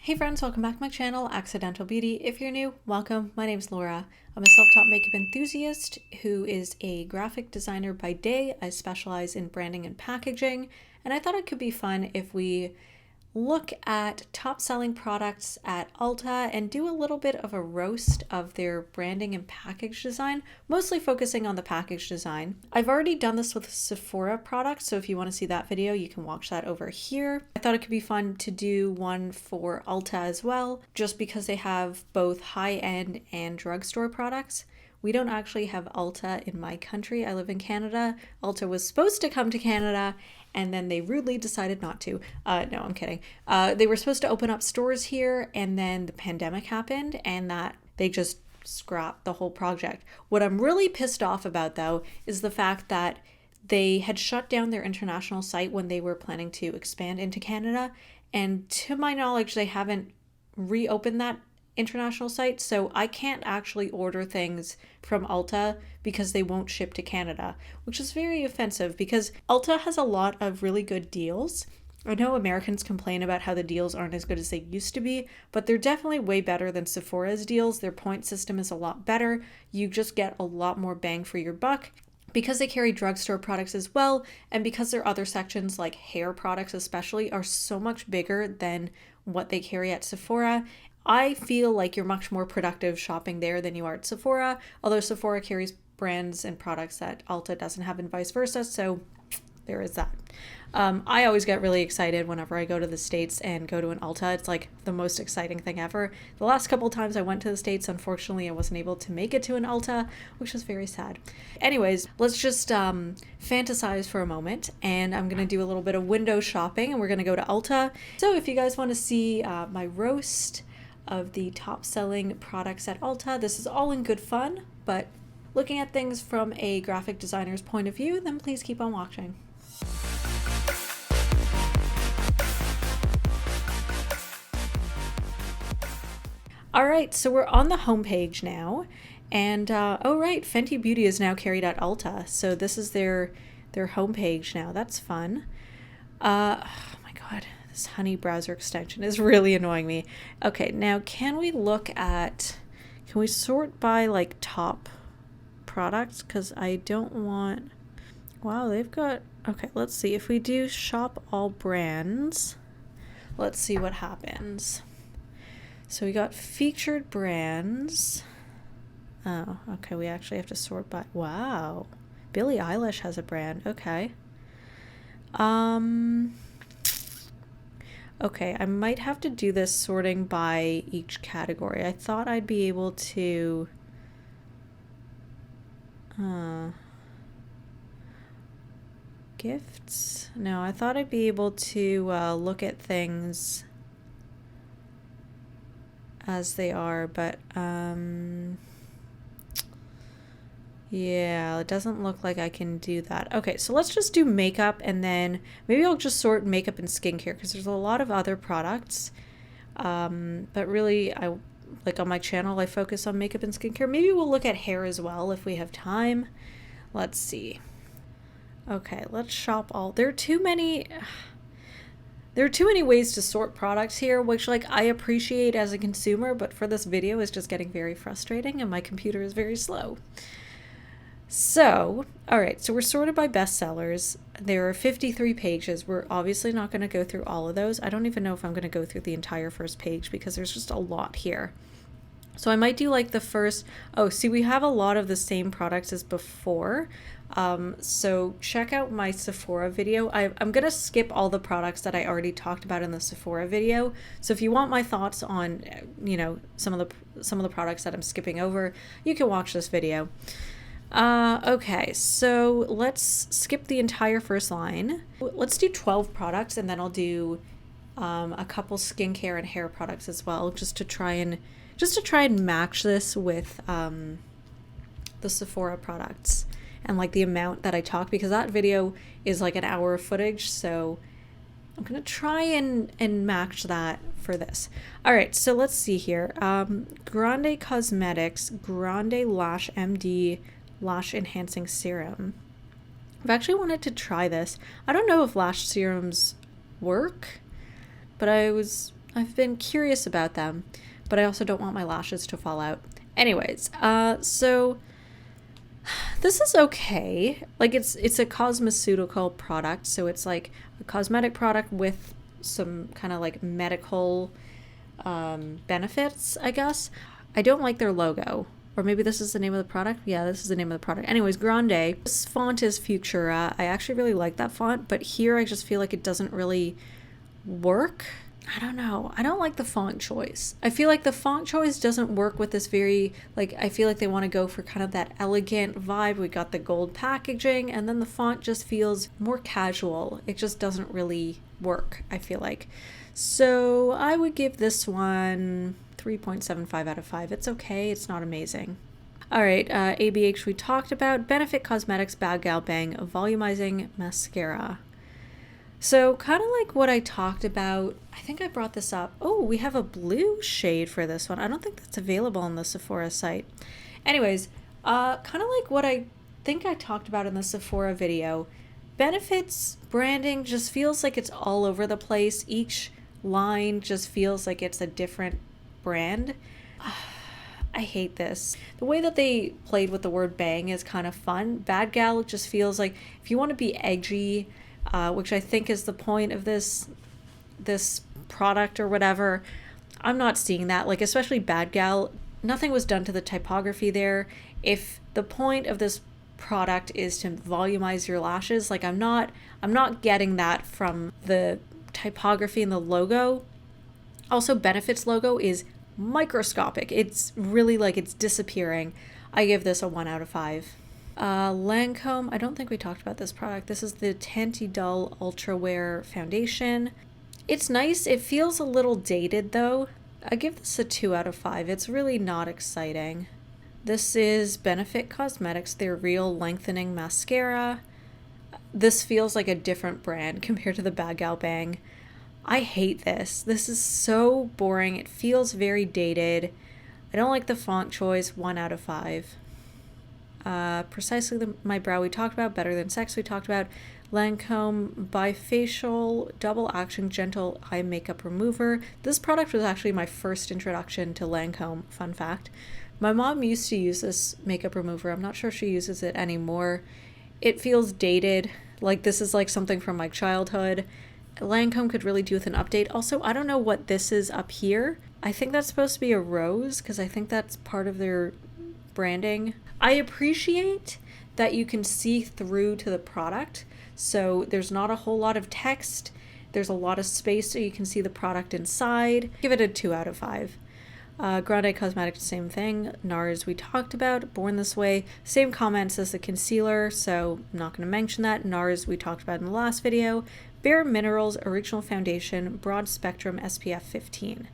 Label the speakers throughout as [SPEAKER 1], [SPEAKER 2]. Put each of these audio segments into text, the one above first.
[SPEAKER 1] Hey friends, welcome back to my channel, Accidental Beauty. If you're new, welcome. My name's Laura. I'm a self-taught makeup enthusiast who is a graphic designer by day. I specialize in branding and packaging, and I thought it could be fun if we look at top selling products at Ulta and do a little bit of a roast of their branding and package design, mostly focusing on the package design. I've already done this with Sephora products, so if you want to see that video, you can watch that over here. I thought it could be fun to do one for Ulta as well, just because they have both high-end and drugstore products. We don't actually have Ulta in my country. I live in Canada. Ulta was supposed to come to Canada, and then they rudely decided not to. No, I'm kidding. They were supposed to open up stores here, and then the pandemic happened, and that they just scrapped the whole project. What I'm really pissed off about, though, is the fact that they had shut down their international site when they were planning to expand into Canada, and to my knowledge, they haven't reopened that international site, so I can't actually order things from Ulta because they won't ship to Canada, which is very offensive because Ulta has a lot of really good deals. I know Americans complain about how the deals aren't as good as they used to be, but they're definitely way better than Sephora's deals. Their point system is a lot better. You just get a lot more bang for your buck. Because they carry drugstore products as well, and because their other sections like hair products especially are so much bigger than what they carry at Sephora, I feel like you're much more productive shopping there than you are at Sephora, although Sephora carries brands and products that Ulta doesn't have and vice versa, so there is that. I always get really excited whenever I go to the States and go to an Ulta. It's like the most exciting thing ever. The last couple times I went to the States, unfortunately, I wasn't able to make it to an Ulta, which was very sad. Anyways, let's just fantasize for a moment, and I'm going to do a little bit of window shopping, and we're going to go to Ulta. So if you guys want to see my roast of the top selling products at Ulta, this is all in good fun, but looking at things from a graphic designer's point of view, then please keep on watching. All right, so we're on the homepage now, and oh right, Fenty Beauty is now carried at Ulta, so this is their homepage now. That's fun. Oh my god, this honey browser extension is really annoying me. Okay, now can we sort by like top products? Because I don't want, wow, they've got, okay, let's see. If we do shop all brands, let's see what happens. So we got featured brands. Oh, okay, we actually have to sort by, wow. Billie Eilish has a brand, okay. Okay, I might have to do this sorting by each category. I thought I'd be able to, gifts? No, I thought I'd be able to look at things as they are, but yeah, it doesn't look like I can do that. Okay, so let's just do makeup, and then maybe I'll just sort makeup and skincare because there's a lot of other products, but really I like on my channel I focus on makeup and skincare. Maybe we'll look at hair as well if we have time. Let's see. Okay, let's shop all. There are too many ways to sort products here, which like I appreciate as a consumer, but for this video is just getting very frustrating and my computer is very slow. So, all right, so we're sorted by bestsellers. There are 53 pages. We're obviously not going to go through all of those. I don't even know if I'm going to go through the entire first page because there's just a lot here. So I might do like the first, oh, see, we have a lot of the same products as before. So check out my Sephora video. I'm going to skip all the products that I already talked about in the Sephora video. So if you want my thoughts on, you know, some of the products that I'm skipping over, you can watch this video. Okay, so let's skip the entire first line. Let's do 12 products, and then I'll do a couple skincare and hair products as well, just to try and match this with the Sephora products and like the amount that I talk, because that video is like an hour of footage, so I'm gonna try and match that for this. All right, so let's see here. Grande Cosmetics Grande Lash MD Lash Enhancing Serum. I've actually wanted to try this. I don't know if lash serums work, but I was I've been curious about them, but I also don't want my lashes to fall out. Anyways, so this is okay. Like it's a cosmeceutical product, so it's like a cosmetic product with some kind of like medical benefits, I guess. I don't like their logo. Or maybe this is the name of the product? Yeah, this is the name of the product. Anyways, Grande. This font is Futura. I actually really like that font, but here I just feel like it doesn't really work. I don't know. I don't like the font choice. I feel like the font choice doesn't work with this very, like, I feel like they want to go for kind of that elegant vibe. We got the gold packaging, and then the font just feels more casual. It just doesn't really work, I feel like. So I would give this one 3.75 out of 5. It's okay. It's not amazing. All right, ABH we talked about. Benefit Cosmetics Bad Gal Bang Volumizing Mascara. So kind of like what I talked about, I think I brought this up. Oh, we have a blue shade for this one. I don't think that's available on the Sephora site. Anyways, kind of like what I think I talked about in the Sephora video. Benefits branding just feels like it's all over the place. Each line just feels like it's a different brand. I hate this. The way that they played with the word bang is kind of fun. Bad Gal just feels like if you want to be edgy, which I think is the point of this product or whatever, I'm not seeing that. Like, especially Bad Gal, nothing was done to the typography there. If the point of this product is to volumize your lashes, like I'm not getting that from the typography and the logo. Also, Benefit's logo is microscopic. It's really like it's disappearing. I give this a 1 out of 5. Lancome, I don't think we talked about this product. This is the Tanty Dull Ultra Wear Foundation. It's nice. It feels a little dated though. I give this a 2 out of 5. It's really not exciting. This is Benefit Cosmetics, their Real Lengthening Mascara. This feels like a different brand compared to the Bad Gal Bang. I hate this. This is so boring. It feels very dated. I don't like the font choice. 1 out of 5. Precisely My Brow we talked about. Better Than Sex we talked about. Lancome Bifacial Double Action Gentle Eye Makeup Remover. This product was actually my first introduction to Lancome. Fun fact. My mom used to use this makeup remover. I'm not sure if she uses it anymore. It feels dated. Like this is like something from my childhood. Lancome could really do with an update. Also, I don't know what this is up here. I think that's supposed to be a rose because I think that's part of their branding. I appreciate that you can see through to the product. So there's not a whole lot of text. There's a lot of space so you can see the product inside. Give it a 2 out of 5. Grande Cosmetics, same thing. NARS we talked about. Born This Way, same comments as the concealer, so I'm not going to mention that. NARS we talked about in the last video. Bare Minerals Original Foundation, Broad Spectrum SPF 15.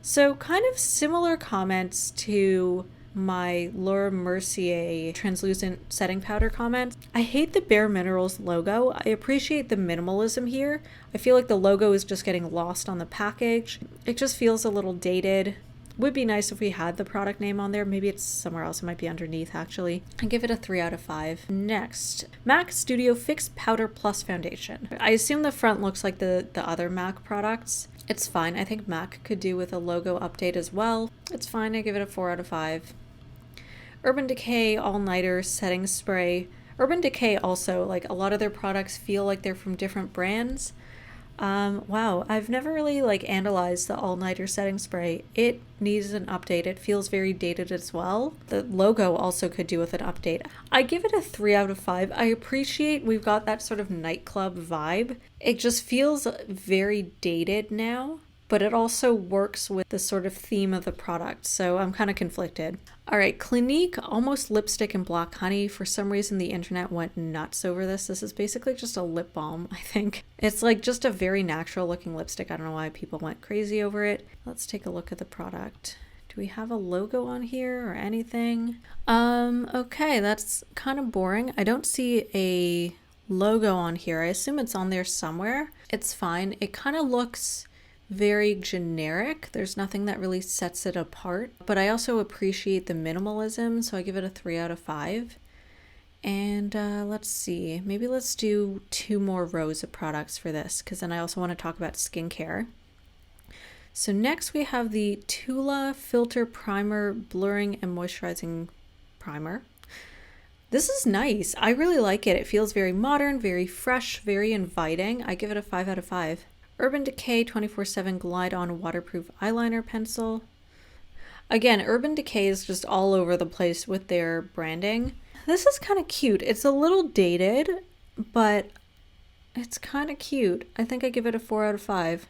[SPEAKER 1] So kind of similar comments to my Laura Mercier translucent setting powder comments. I hate the Bare Minerals logo. I appreciate the minimalism here. I feel like the logo is just getting lost on the package. It just feels a little dated. Would be nice if we had the product name on there. Maybe it's somewhere else. It might be underneath, actually. I give it a 3 out of 5. Next, MAC Studio Fix Powder Plus Foundation. I assume the front looks like the other MAC products. It's fine. I think MAC could do with a logo update as well. It's fine. I give it a 4 out of 5. Urban Decay All Nighter Setting Spray. Urban Decay also, like a lot of their products feel like they're from different brands. Wow, I've never really like analyzed the all-nighter setting spray. It needs an update. It feels very dated as well. The logo also could do with an update. I give it a 3 out of 5. I appreciate we've got that sort of nightclub vibe. It just feels very dated now, but it also works with the sort of theme of the product, so I'm kind of conflicted. All right, Clinique Almost Lipstick in Black Honey. For some reason, the internet went nuts over this. This is basically just a lip balm, I think. It's like just a very natural looking lipstick. I don't know why people went crazy over it. Let's take a look at the product. Do we have a logo on here or anything? Okay, that's kind of boring. I don't see a logo on here. I assume it's on there somewhere. It's fine. It kind of looks very generic. There's nothing that really sets it apart, but I also appreciate the minimalism, so I give it a 3 out of 5. And let's see, maybe let's do 2 more rows of products for this, because then I also want to talk about skincare. So next we have the Tula Filter Primer Blurring and Moisturizing Primer. This is nice. I really like it. It feels very modern, very fresh, very inviting. I give it a 5 out of 5. Urban Decay 24/7 Glide On Waterproof Eyeliner Pencil. Again, Urban Decay is just all over the place with their branding. This is kind of cute. It's a little dated, but it's kind of cute. I think I give it a 4 out of 5.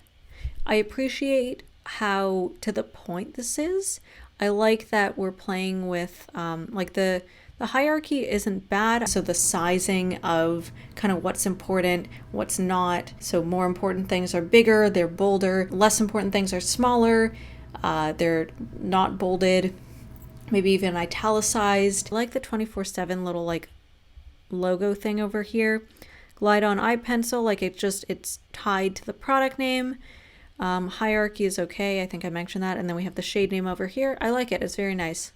[SPEAKER 1] I appreciate how to the point this is. I like that we're playing with like the hierarchy isn't bad. So the sizing of kind of what's important, what's not. So more important things are bigger, they're bolder. Less important things are smaller, they're not bolded, maybe even italicized. I like the 24/7 little like logo thing over here. Glide On Eye Pencil, like it's tied to the product name. Hierarchy is okay. I think I mentioned that. And then we have the shade name over here. I like it. It's very nice.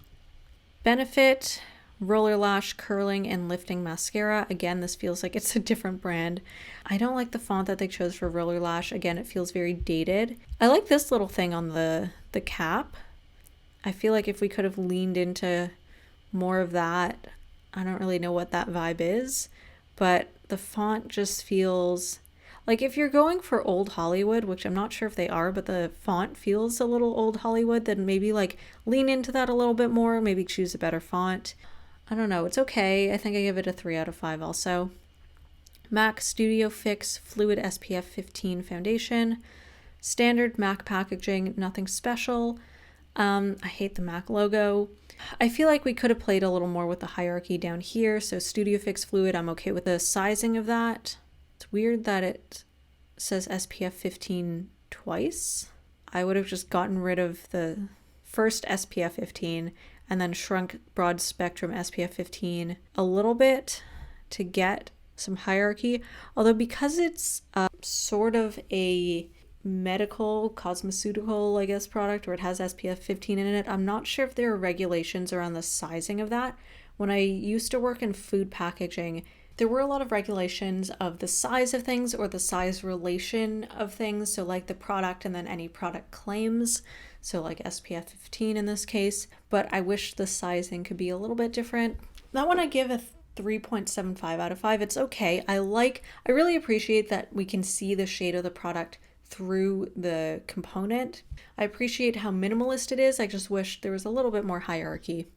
[SPEAKER 1] Benefit Roller Lash Curling and Lifting Mascara. Again, this feels like it's a different brand. I don't like the font that they chose for Roller Lash. Again, it feels very dated. I like this little thing on the cap. I feel like if we could have leaned into more of that, I don't really know what that vibe is, but the font just feels like if you're going for old Hollywood, which I'm not sure if they are, but the font feels a little old Hollywood, then maybe like lean into that a little bit more, maybe choose a better font. I don't know, it's okay. I think I give it a 3 out of 5 also. MAC Studio Fix Fluid SPF 15 Foundation. Standard MAC packaging, nothing special. I hate the MAC logo. I feel like we could have played a little more with the hierarchy down here. So Studio Fix Fluid, I'm okay with the sizing of that. It's weird that it says SPF 15 twice. I would have just gotten rid of the first SPF 15 and then shrunk broad spectrum SPF 15 a little bit to get some hierarchy. Although because it's sort of a medical cosmeceutical, I guess, product where it has SPF 15 in it, I'm not sure if there are regulations around the sizing of that. When I used to work in food packaging, there were a lot of regulations of the size of things or the size relation of things. So like the product and then any product claims. So like SPF 15 in this case, but I wish the sizing could be a little bit different. That one I give a 3.75 out of 5. It's okay. I really appreciate that we can see the shade of the product through the component. I appreciate how minimalist it is. I just wish there was a little bit more hierarchy.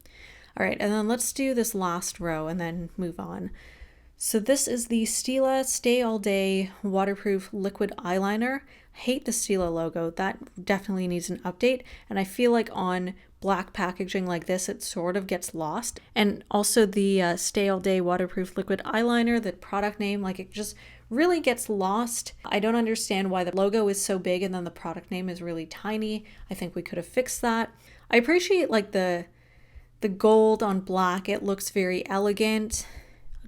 [SPEAKER 1] All right, and then let's do this last row and then move on. So this is the Stila Stay All Day Waterproof Liquid Eyeliner. I hate the Stila logo. That definitely needs an update. And I feel like on black packaging like this, it sort of gets lost. And also the Stay All Day Waterproof Liquid Eyeliner, the product name, like it just really gets lost. I don't understand why the logo is so big and then the product name is really tiny. I think we could have fixed that. I appreciate like the gold on black. It looks very elegant.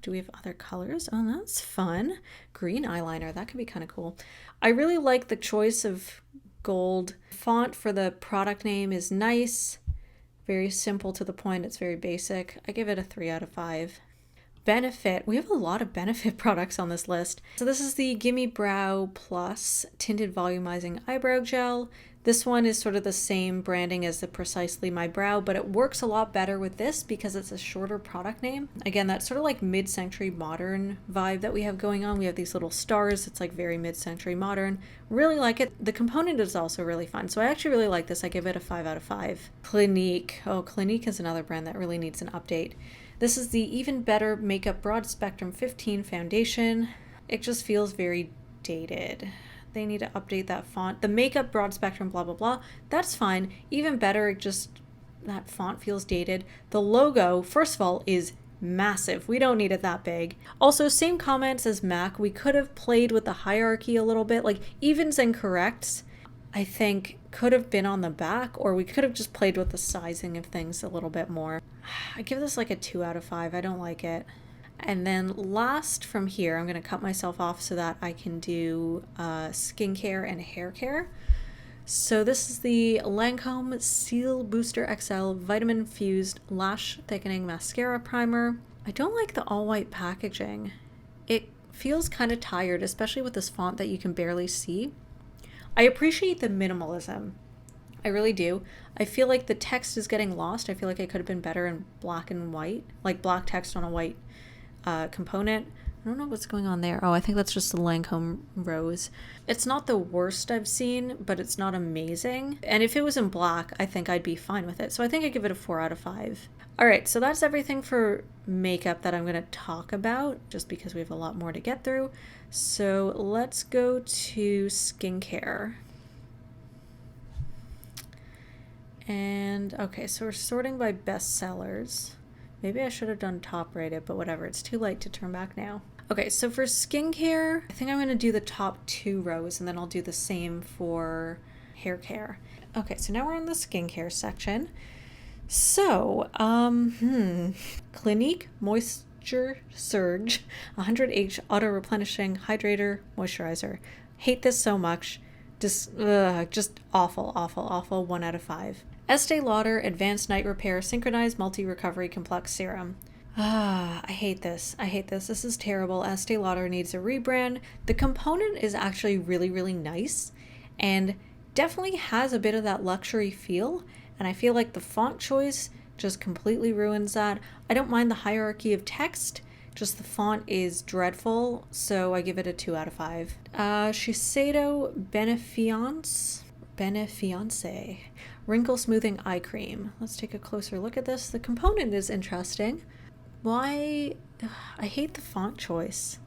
[SPEAKER 1] Do we have other colors? Oh, that's fun. Green eyeliner, that could be kind of cool. I really like the choice of gold. Font for the product name is nice. Very simple to the point. It's very basic. I give it a 3 out of 5. Benefit. We have a lot of Benefit products on this list. So this is the Gimme Brow Plus Tinted Volumizing Eyebrow Gel. This one is sort of the same branding as the Precisely My Brow, but it works a lot better with this because it's a shorter product name. Again, that sort of like mid-century modern vibe that we have going on. We have these little stars. It's like very mid-century modern. Really like it. The component is also really fun. So I actually really like this. I give it a 5 out of 5. Clinique. Oh, Clinique is another brand that really needs an update. This is the Even Better Makeup Broad Spectrum 15 Foundation. It just feels very dated. They need to update that font. The makeup broad spectrum, blah, blah, blah. That's fine. Even better, just that font feels dated. The logo, first of all, is massive. We don't need it that big. Also, same comments as MAC. We could have played with the hierarchy a little bit. Like evens and corrects, I think could have been on the back, or we could have just played with the sizing of things a little bit more. I give this like a 2 out of 5. I don't like it. And then last from here, I'm going to cut myself off so that I can do skincare and hair care. So this is the Lancome Seal Booster XL Vitamin Fused Lash Thickening Mascara Primer. I don't like the all-white packaging. It feels kind of tired, especially with this font that you can barely see. I appreciate the minimalism. I really do. I feel like the text is getting lost. I feel like it could have been better in black and white, like black text on a white component. I don't know what's going on there. Oh, I think that's just the Lancome rose. It's not the worst I've seen, but it's not amazing. And if it was in black, I think I'd be fine with it. So I think I give it a 4 out of 5. All right, so that's everything for makeup that I'm going to talk about, just because we have a lot more to get through. So let's go to skincare. And okay, so we're sorting by bestsellers. Maybe I should have done top rated, but whatever. It's too late to turn back now. Okay, so for skincare, I think I'm going to do the top 2 rows, and then I'll do the same for hair care. Okay, so now we're in the skincare section. So, Clinique Moisture Surge 100H Auto Replenishing Hydrator Moisturizer. Hate this so much. Just awful, awful, awful. 1 out of 5. Estee Lauder Advanced Night Repair Synchronized Multi-Recovery Complex Serum. I hate this. I hate this. This is terrible. Estee Lauder needs a rebrand. The component is actually really, really nice and definitely has a bit of that luxury feel. And I feel like the font choice just completely ruins that. I don't mind the hierarchy of text, just the font is dreadful, so I give it a 2 out of 5. Shiseido Benefiance Wrinkle Smoothing Eye Cream. Let's take a closer look at this. The component is interesting. Why? I hate the font choice.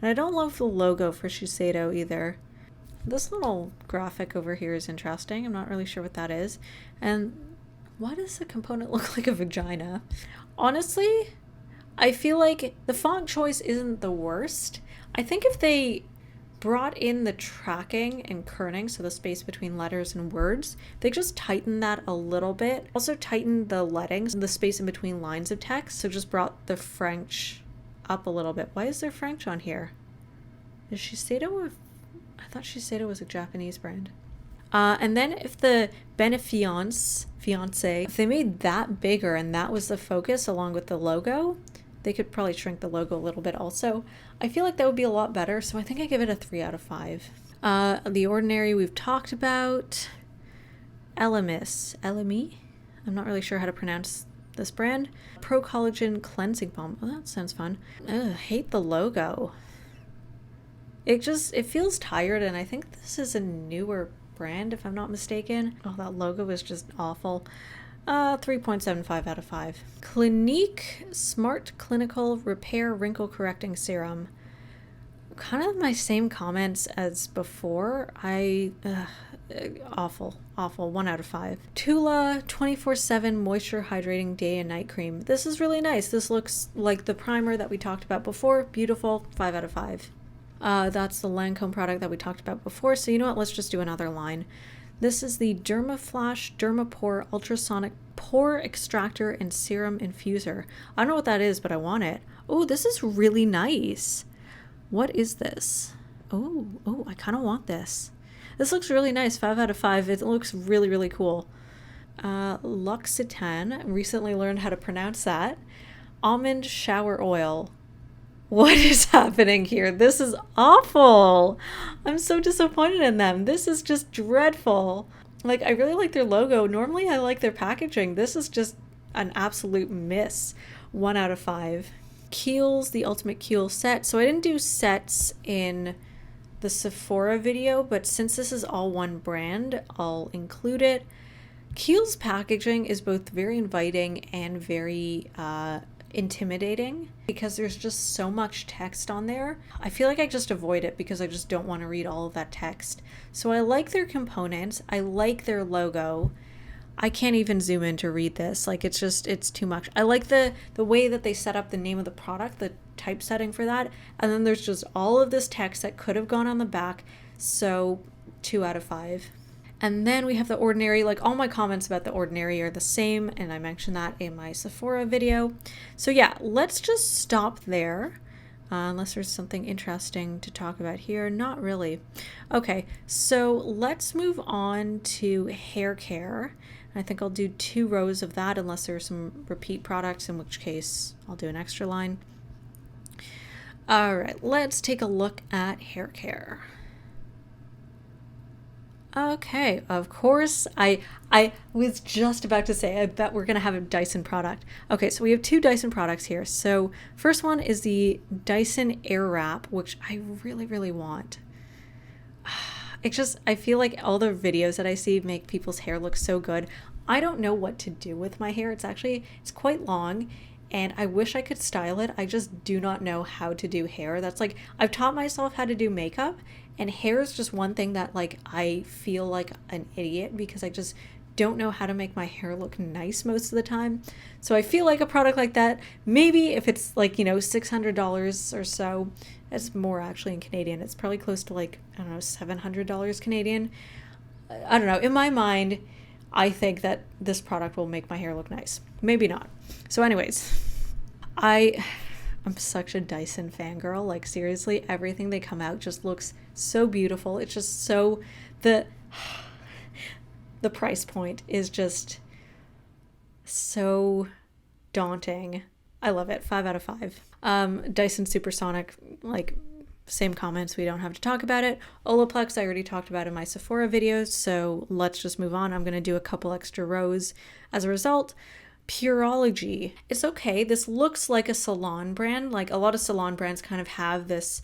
[SPEAKER 1] And I don't love the logo for Shiseido either. This little graphic over here is interesting. I'm not really sure what that is. And why does the component look like a vagina? Honestly, I feel like the font choice isn't the worst. I think if they brought in the tracking and kerning, so the space between letters and words, they just tightened that a little bit. Also tightened the lettings, the space in between lines of text, so just brought the French up a little bit. Why is there French on here? Is Shiseido I thought Shiseido was a Japanese brand. And then if the Benefiance, if they made that bigger and that was the focus along with the logo, they could probably shrink the logo a little bit also. I feel like that would be a lot better, so I think I give it a 3 out of 5. The Ordinary we've talked about. Elemi? I'm not really sure how to pronounce this brand. Pro Collagen Cleansing Balm. Oh, that sounds fun. Ugh, hate the logo. It feels tired, and I think this is a newer brand, if I'm not mistaken. Oh, that logo is just awful. 3.75 out of 5. Clinique Smart Clinical Repair Wrinkle Correcting Serum. Kind of my same comments as before. Awful. 1 out of 5. Tula 24/7 Moisture Hydrating Day and Night Cream. This is really nice. This looks like the primer that we talked about before. Beautiful. 5 out of 5. That's the Lancome product that we talked about before. So you know what? Let's just do another line. This is the Dermaflash Dermapore Ultrasonic Pore Extractor and Serum Infuser. I don't know what that is, but I want it. Oh, this is really nice. What is this? Oh, I kind of want this. This looks really nice. 5 out of 5. It looks really, really cool. L'Occitane. Recently learned how to pronounce that. Almond Shower Oil. What is happening here? This is awful. I'm so disappointed in them. This is just dreadful. Like, I really like their logo. Normally I like their packaging. This is just an absolute miss. 1 out of 5. Kiehl's The Ultimate Kiehl Set. So I didn't do sets in the Sephora video, but since this is all one brand, I'll include it. Kiehl's packaging is both very inviting and very intimidating because there's just so much text on there. I feel like I just avoid it because I just don't want to read all of that text. So I like their components. I like their logo. I can't even zoom in to read this. Like, it's too much. I like the way that they set up the name of the product, the typesetting for that. And then there's just all of this text that could have gone on the back. So 2 out of 5. And then we have the Ordinary. Like, all my comments about the Ordinary are the same, and I mentioned that in my Sephora video. So yeah, let's just stop there, unless there's something interesting to talk about here. Not really. Okay, so let's move on to hair care. I think I'll do 2 rows of that unless there's some repeat products, in which case I'll do an extra line. All right, let's take a look at hair care. Okay, of course. I was just about to say, I bet we're gonna have a Dyson product. Okay, so we have two Dyson products here. So first one is the Dyson Air Wrap, which I really, really want. I feel like all the videos that I see make people's hair look so good. I don't know what to do with my hair. It's quite long and I wish I could style it. I just do not know how to do hair. That's like, I've taught myself how to do makeup, and hair is just one thing that like I feel like an idiot because I just don't know how to make my hair look nice most of the time. So I feel like a product like that, maybe if it's like, $600 or so, it's more actually in Canadian. It's probably close to like, I don't know, $700 Canadian. I don't know. In my mind, I think that this product will make my hair look nice. Maybe not. So anyways, I'm such a Dyson fangirl. Like seriously, everything they come out just looks so beautiful. It's just so, the price point is just so daunting. I love it. 5 out of 5. Dyson Supersonic, like same comments. We don't have to talk about it. Olaplex, I already talked about in my Sephora videos. So let's just move on. I'm going to do a couple extra rows as a result. Pureology. It's okay. This looks like a salon brand. Like a lot of salon brands kind of have this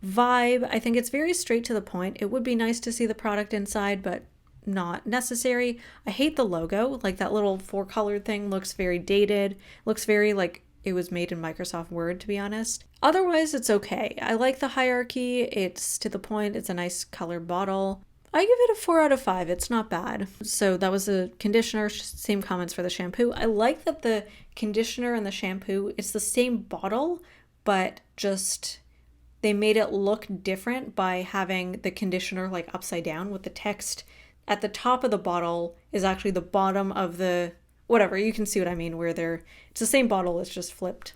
[SPEAKER 1] vibe. I think it's very straight to the point. It would be nice to see the product inside, but not necessary. I hate the logo. Like that little 4-colored thing looks very dated. Looks very like it was made in Microsoft Word, to be honest. Otherwise, it's okay. I like the hierarchy. It's to the point. It's a nice colored bottle. I give it a 4 out of 5. It's not bad. So that was the conditioner. Same comments for the shampoo. I like that the conditioner and the shampoo, it's the same bottle, but just they made it look different by having the conditioner like upside down with the text at the top of the bottle is actually the bottom of the, whatever, you can see what I mean, where it's the same bottle, it's just flipped.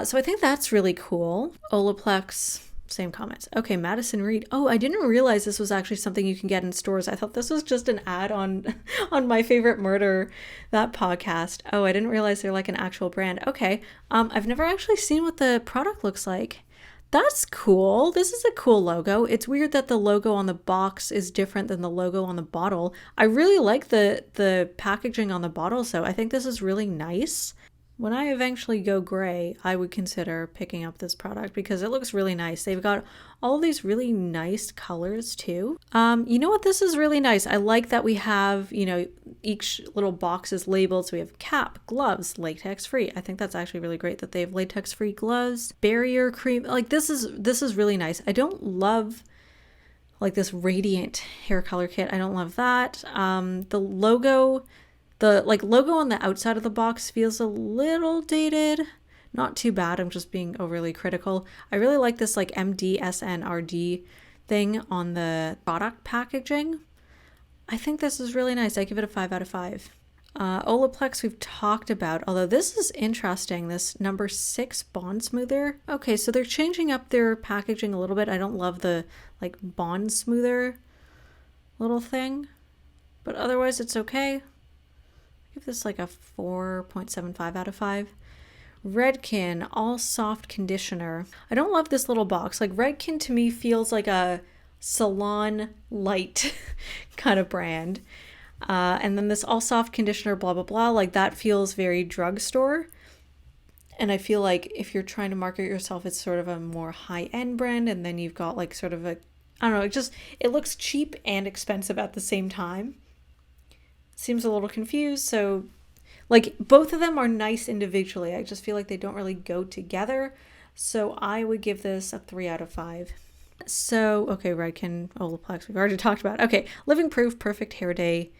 [SPEAKER 1] So I think that's really cool. Olaplex, same comments. Okay, Madison Reed. Oh, I didn't realize this was actually something you can get in stores. I thought this was just an ad on My Favorite Murder, that podcast. Oh, I didn't realize they're like an actual brand. Okay, I've never actually seen what the product looks like. That's cool. This is a cool logo. It's weird that the logo on the box is different than the logo on the bottle. I really like the packaging on the bottle, so I think this is really nice. When I eventually go gray, I would consider picking up this product because it looks really nice. They've got all these really nice colors too. You know what? This is really nice. I like that we have, each little box is labeled. So we have cap, gloves, latex free. I think that's actually really great that they have latex free gloves, barrier cream. Like this is really nice. I don't love like this radiant hair color kit. I don't love that. The logo on the outside of the box feels a little dated. Not too bad. I'm just being overly critical. I really like this like MDSNRD thing on the product packaging. I think this is really nice. I give it a 5 out of 5. Olaplex we've talked about, although this is interesting, this number 6 bond smoother. Okay, so they're changing up their packaging a little bit. I don't love the like bond smoother little thing, but otherwise it's okay. Give this like a 4.75 out of 5. Redken All Soft Conditioner. I don't love this little box. Like Redken to me feels like a salon light kind of brand. And then this All Soft Conditioner blah blah blah, like that feels very drugstore. And I feel like if you're trying to market yourself, it's sort of a more high-end brand, and then you've got like sort of a, I don't know, it looks cheap and expensive at the same time. Seems a little confused. So like both of them are nice individually. I just feel like they don't really go together. So I would give this a 3 out of 5. So, okay, Redken, Olaplex, we've already talked about. Okay, Living Proof Perfect Hair Day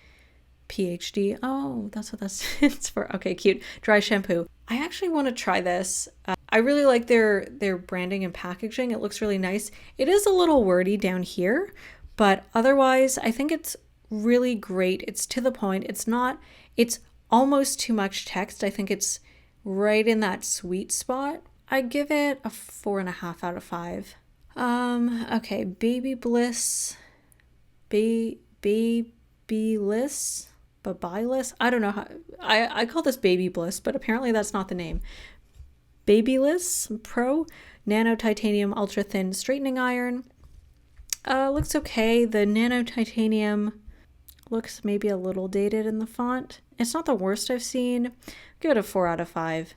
[SPEAKER 1] PhD. Oh, that's what that stands for. Okay, cute. Dry shampoo. I actually want to try this. I really like their branding and packaging. It looks really nice. It is a little wordy down here, but otherwise I think it's really great. It's to the point. It's almost too much text. I think it's right in that sweet spot. I give it a 4.5 out of 5. Okay, Baby Bliss, Baby Bliss. I don't know how, I call this Baby Bliss, but apparently that's not the name. Babyliss Pro Nano Titanium Ultra Thin Straightening Iron. Looks okay. The nano titanium looks maybe a little dated in the font. It's not the worst I've seen. Give it a 4 out of 5.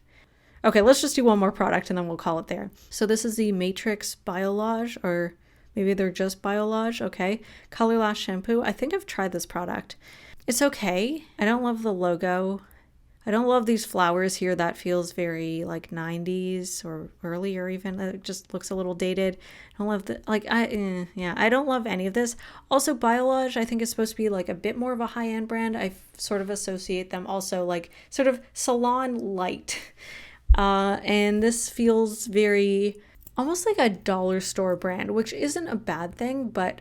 [SPEAKER 1] Okay, let's just do one more product and then we'll call it there. So this is the Matrix Biolage, or maybe they're just Biolage, okay. Color Lash Shampoo. I think I've tried this product. It's okay. I don't love the logo. I don't love these flowers here. That feels very like 90s or earlier even. It just looks a little dated. I don't love the, like, I don't love any of this. Also, Biolage, I think is supposed to be like a bit more of a high-end brand. I sort of associate them also like sort of salon light. And this feels very, almost like a dollar store brand, which isn't a bad thing, but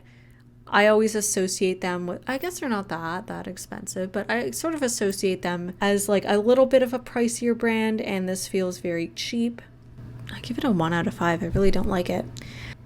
[SPEAKER 1] I always associate them with, I guess they're not that expensive, but I sort of associate them as like a little bit of a pricier brand, and this feels very cheap. I give it a 1 out of 5. I really don't like it.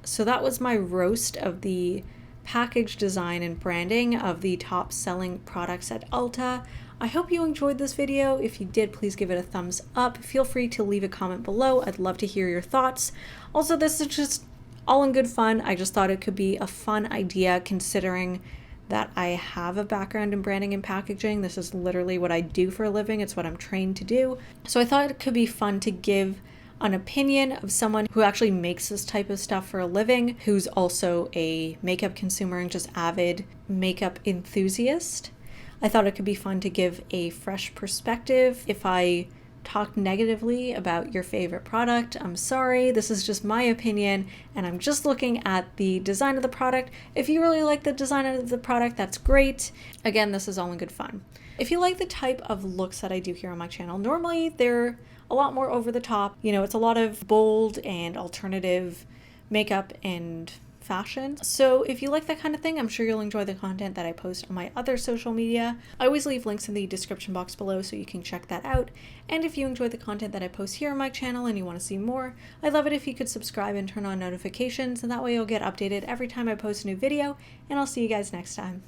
[SPEAKER 1] So that was my roast of the package design and branding of the top selling products at Ulta. I hope you enjoyed this video. If you did, please give it a thumbs up. Feel free to leave a comment below. I'd love to hear your thoughts. Also, this is just all in good fun. I just thought it could be a fun idea considering that I have a background in branding and packaging. This is literally what I do for a living. It's what I'm trained to do. So I thought it could be fun to give an opinion of someone who actually makes this type of stuff for a living, who's also a makeup consumer and just avid makeup enthusiast. I thought it could be fun to give a fresh perspective. If I talk negatively about your favorite product, I'm sorry. This is just my opinion, and I'm just looking at the design of the product. If you really like the design of the product, that's great. Again, this is all in good fun. If you like the type of looks that I do here on my channel, normally they're a lot more over the top. You know, it's a lot of bold and alternative makeup and fashion. So if you like that kind of thing, I'm sure you'll enjoy the content that I post on my other social media. I always leave links in the description box below so you can check that out. And if you enjoy the content that I post here on my channel and you want to see more, I'd love it if you could subscribe and turn on notifications, and that way you'll get updated every time I post a new video, and I'll see you guys next time.